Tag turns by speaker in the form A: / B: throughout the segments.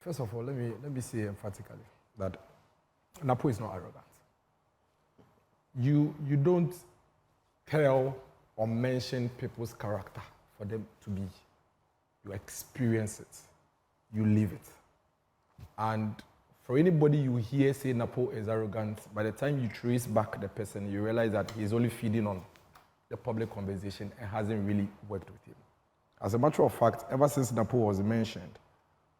A: First of all, let me say emphatically that NAPO is not arrogant. You don't tell or mention people's character for them to be. You experience it. You live it. And for anybody you hear say NAPO is arrogant, by the time you trace back the person, you realize that he's only feeding on the public conversation and hasn't really worked with him. As a matter of fact, ever since NAPO was mentioned,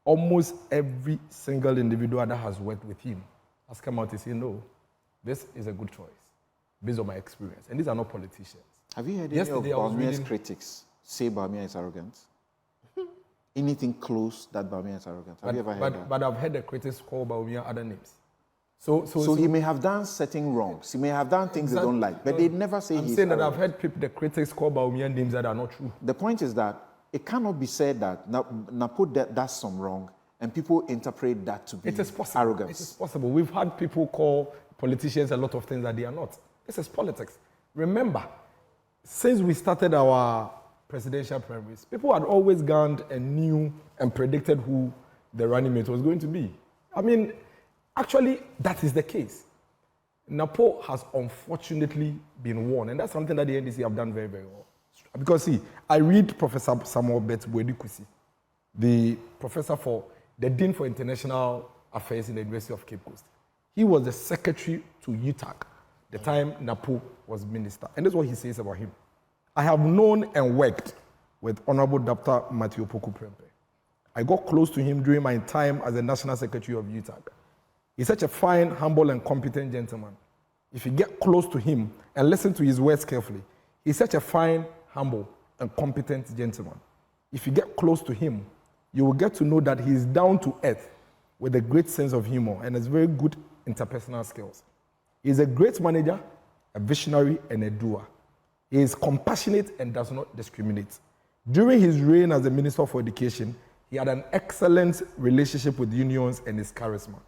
A: almost every single individual that has worked with him has come out to say, no, this is a good choice, based on my experience. And these are not politicians.
B: Have you heard any of Bawumia's critics say Bawumia is arrogant? Anything close that Bawumia is arrogant? Have you ever heard that?
A: But I've heard the critics call Bawumia other names.
B: So he may have done certain wrongs. He may have done things they don't like, but they never say he's
A: saying
B: arrogant.
A: That I've heard the critics call Bawumia names that are not true.
B: The point is that it cannot be said that NAPO does some wrong and people interpret that to be arrogance.
A: It is possible. We've had people call politicians a lot of things that they are not. This is politics. Remember, since we started our presidential primaries, people had always gone and knew and predicted who the running mate was going to be. I mean, actually, that is the case. NAPO has unfortunately been warned, and that's something that the NDC have done very, very well. Because see, I read Professor Samuel Betbuedi-Kusi, the professor for the Dean for International Affairs in the University of Cape Coast. He was the secretary to UTAG the time NAPO was minister. And this is what he says about him. I have known and worked with Honorable Dr. Matthew Opoku Prempeh. I got close to him during my time as the National Secretary of UTAG. He's such a fine, humble, and competent gentleman. If you get close to him and listen to his words carefully, he's such a fine, humble, and competent gentleman. If you get close to him, you will get to know that he is down to earth with a great sense of humor and has very good interpersonal skills. He is a great manager, a visionary, and a doer. He is compassionate and does not discriminate. During his reign as the Minister for Education, he had an excellent relationship with unions and his charisma.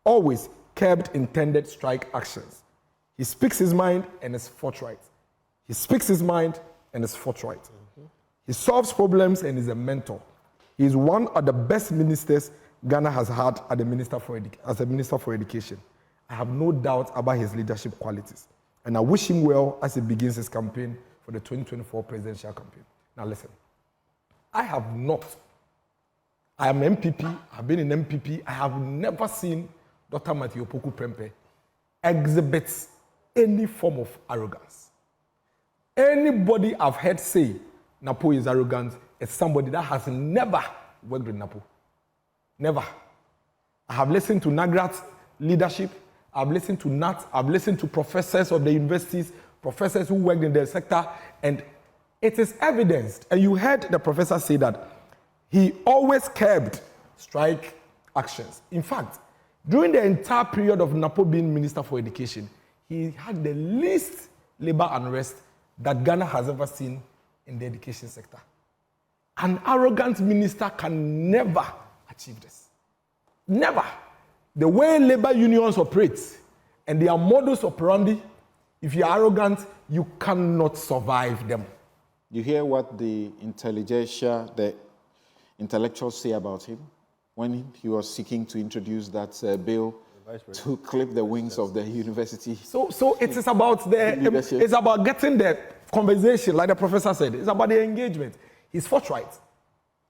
A: Always curbed intended strike actions. He speaks his mind and is forthright. He speaks his mind and is forthright. He solves problems and is a mentor. He is one of the best ministers Ghana has had as a Minister for Education. I have no doubt about his leadership qualities. And I wish him well as he begins his campaign for the 2024 presidential campaign. Now listen, I am MPP, I've been in MPP, I have never seen Dr. Matthew Opoku Prempeh exhibit any form of arrogance. Anybody I've heard say NAPO is arrogant is somebody that has never worked with NAPO. Never. I have listened to NAGRAT's leadership, I've listened to NAT, I've listened to professors of the universities, professors who worked in the sector, and it is evidenced. And you heard the professor say that he always curbed strike actions. In fact, during the entire period of NAPO being Minister for Education, he had the least labor unrest that Ghana has ever seen in the education sector. An arrogant minister can never achieve this. Never. The way labor unions operate and their modus operandi, if you're arrogant, you cannot survive them.
B: You hear what the intelligentsia, the intellectuals say about him when he was seeking to introduce that bill to clip the wings of the university.
A: So it is about it's about getting the conversation, like the professor said. It's about the engagement. He's forthright.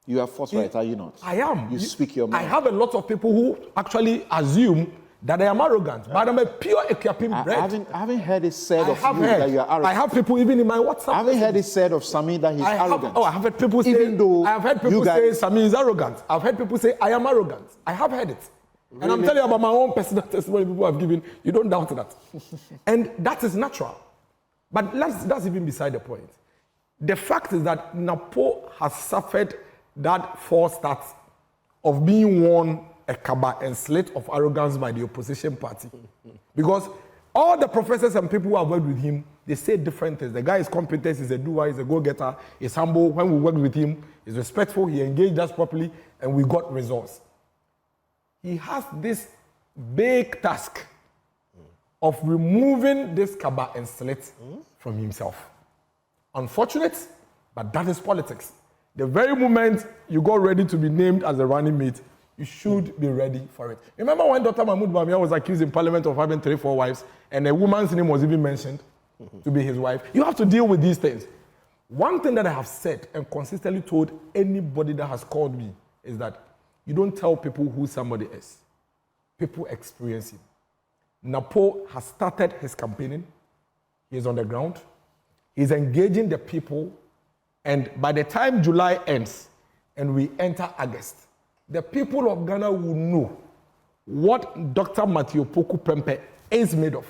B: You are forthright, are you not?
A: I am.
B: You speak your mind.
A: I have a lot of people who actually assume that I am arrogant, but I'm a pure Ethiopian bred.
B: I haven't heard it said of you that you are arrogant.
A: I have people even in my WhatsApp.
B: I haven't heard it said of Sami that he's arrogant.
A: I have heard people say, I have heard people say Sami is arrogant. I've heard people say I am arrogant. I have heard it. Really? And I'm telling you about my own personal testimony people have given. You don't doubt that. And that is natural. But that's even beside the point. The fact is that NAPO has suffered that false start of being worn a kaba and slit of arrogance by the opposition party. Because all the professors and people who have worked with him, they say different things. The guy is competent, he's a doer, he's a go-getter, he's humble. When we worked with him, he's respectful, he engaged us properly, and we got results. He has this big task of removing this kaba and slit from himself. Unfortunate, but that is politics. The very moment you got ready to be named as a running mate, you should be ready for it. Remember when Dr. Mahmoud Bawumia was accused in Parliament of having 3-4 wives, and a woman's name was even mentioned to be his wife? You have to deal with these things. One thing that I have said and consistently told anybody that has called me is that you don't tell people who somebody is. People experience him. NAPO has started his campaigning. He is on the ground. He's engaging the people. And by the time July ends and we enter August, the people of Ghana will know what Dr. Matthew Poku Pempe is made of.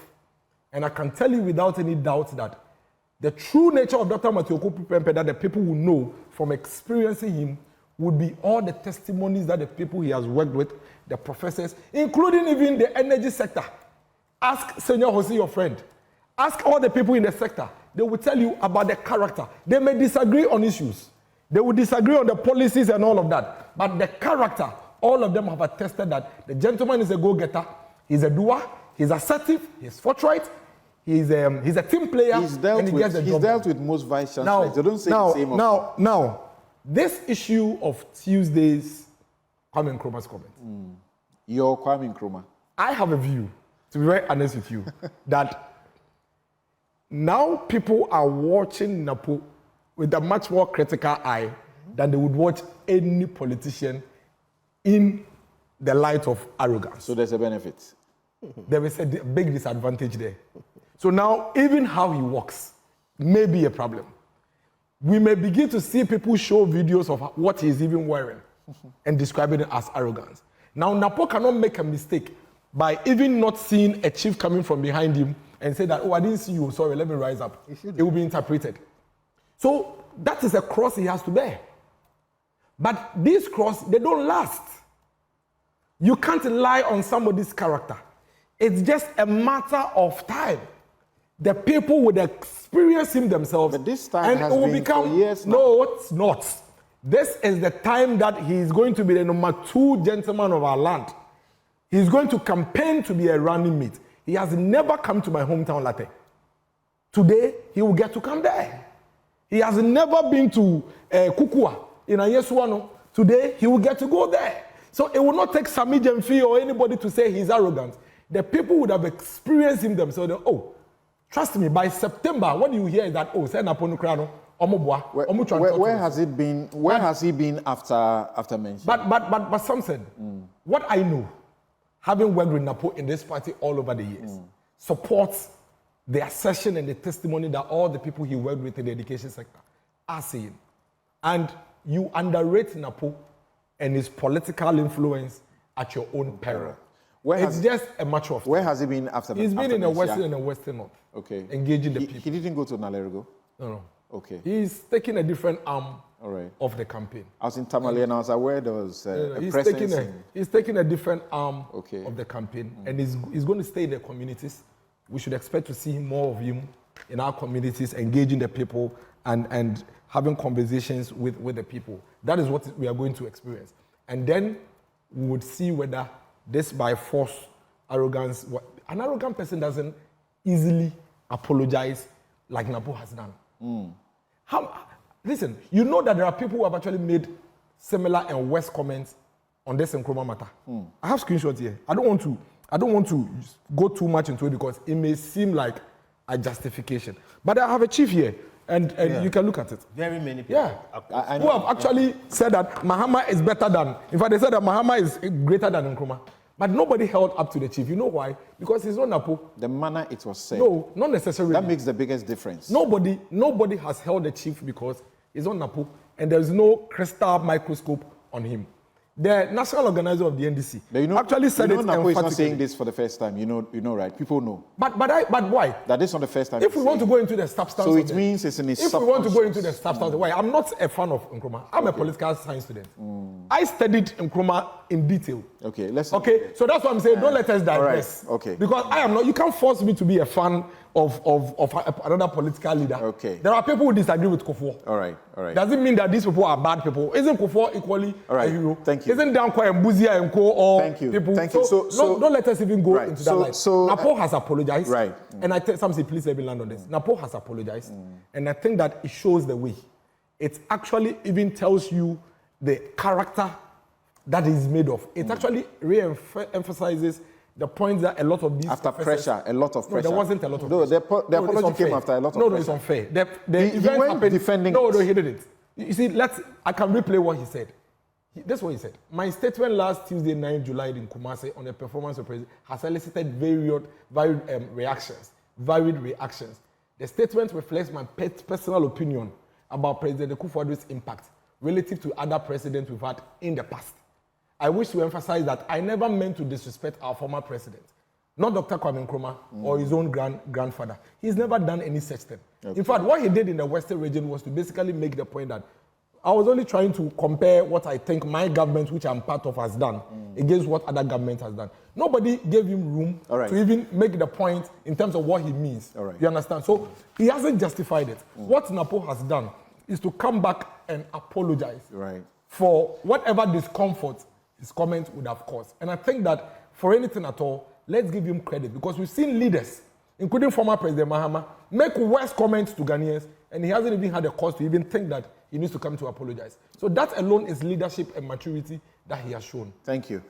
A: And I can tell you without any doubt that the true nature of Dr. Matthew Poku Pempe that the people will know from experiencing him would be all the testimonies that the people he has worked with, the professors, including even the energy sector. Ask Senior Jose, your friend. Ask all the people in the sector. They will tell you about the character. They may disagree on issues. They will disagree on the policies and all of that. But the character, all of them have attested that the gentleman is a go-getter, he's a doer, he's assertive, he's forthright, he's a team player,
B: he's dealt with most vice chancellors. They don't say the same.
A: Now, this issue of Tuesday's Kwame Nkrumah's comment.
B: Your Kwame Nkrumah.
A: I have a view, to be very honest with you, that now people are watching NAPO with a much more critical eye than they would watch any politician in the light of arrogance.
B: So there's a benefit.
A: There is a big disadvantage there. So now, even how he walks may be a problem. We may begin to see people show videos of what he's even wearing and describing it as arrogance. Now, NAPO cannot make a mistake by even not seeing a chief coming from behind him and say that, oh, I didn't see you, sorry, let me rise up. It will be interpreted. So that is a cross he has to bear. But these crosses, they don't last. You can't lie on somebody's character. It's just a matter of time. The people would experience him themselves.
B: But this time
A: and
B: has
A: it will
B: been
A: become,
B: for years now.
A: No, it's not. This is the time that he is going to be the number 2 gentleman of our land. He's going to campaign to be a running mate. He has never come to my hometown, Latte. Today, he will get to come there. He has never been to Kukua in Ayesuano. Today, he will get to go there. So it will not take Sami Jemfi or anybody to say he's arrogant. The people would have experienced him themselves. Oh, trust me, by September, what you hear is that, oh, send up on Ukraino,
B: where has it been? Where has he been after mentioning?
A: But Samson, what I know, having worked with NAPO in this party all over the years, supports the assertion and the testimony that all the people he worked with in the education sector are saying. And you underrate NAPO and his political influence at your own peril. It's just a matter of time.
B: Where has he been after?
A: He's been in the western and the western north.
B: Okay.
A: Engaging the people.
B: He didn't go to Nalergo?
A: No.
B: Okay.
A: He's taking a different arm of the campaign.
B: I was in Tamale and I was aware there was a presence.
A: He's taking a different arm of the campaign, and he's going to stay in the communities. We should expect to see more of him in our communities, engaging the people and having conversations with the people. That is what we are going to experience. And then we would see whether this by force, arrogance, an arrogant person doesn't easily apologize like NAPO has done. Listen, you know that there are people who have actually made similar and worse comments on this Nkrumah matter. I have screenshots here. I don't want to go too much into it because it may seem like a justification. But I have a chief here, and you can look at it.
C: Very many people.
A: Who have actually said that Mahama is better than, in fact, they said that Mahama is greater than Nkrumah. But nobody held up to the chief. You know why? Because he's not NAPO.
B: The manner it was said.
A: No, not necessarily.
B: That makes the biggest difference.
A: Nobody has held the chief because he's not NAPO, and there's no crystal microscope on him. The national organizer of the NDC actually said it
B: NAPO is not saying this for the first time. You know, right? People know.
A: But why?
B: That is not the first time.
A: If we want to go into the substance,
B: so it means it's in his
A: subconscious. If we want to go into the substance, why? I'm not a fan of Nkrumah. I'm a political science student. I studied Nkrumah in detail.
B: Okay, let's.
A: Okay, so that's what I'm saying. Don't let us digress.
B: Right. Okay.
A: Because I am not. You can't force me to be a fan of another political leader.
B: Okay.
A: There are people who disagree with Kufuor.
B: All right.
A: Does it mean that these people are bad people? Isn't Kufuor equally a hero?
B: Thank you.
A: Isn't Dankwa and Buzia and Co. or people?
B: Thank you.
A: So don't let us even go into that line. NAPO has apologized.
B: Right.
A: And I tell Samson, please let me land on this. NAPO has apologized. And I think that it shows the way. It actually even tells you the character that is made of. It actually re-emphasizes the point that a lot of these
B: after pressure, a lot of pressure.
A: No, there wasn't a lot of
B: pressure.
A: The
B: apology came after a lot of pressure.
A: No, it's unfair.
B: He went defending.
A: No, he didn't. You see, I can replay what he said. That's what he said. My statement last Tuesday, 9 July in Kumasi on the performance of President has elicited varied reactions. The statement reflects my personal opinion about President Akufo-Addo's impact relative to other presidents we've had in the past. I wish to emphasize that I never meant to disrespect our former president, not Dr. Kwame Nkrumah or his own grandfather. He's never done any such thing. Okay. In fact, what he did in the Western region was to basically make the point that I was only trying to compare what I think my government, which I'm part of, has done against what other government has done. Nobody gave him room to even make the point in terms of what he means. You understand? So he hasn't justified it. What NAPO has done is to come back and apologize for whatever discomfort his comments would have caused. And I think that for anything at all, let's give him credit, because we've seen leaders, including former President Mahama, make worse comments to Ghanaians, and he hasn't even had the cause to even think that he needs to come to apologize. So that alone is leadership and maturity that he has shown.
B: Thank you.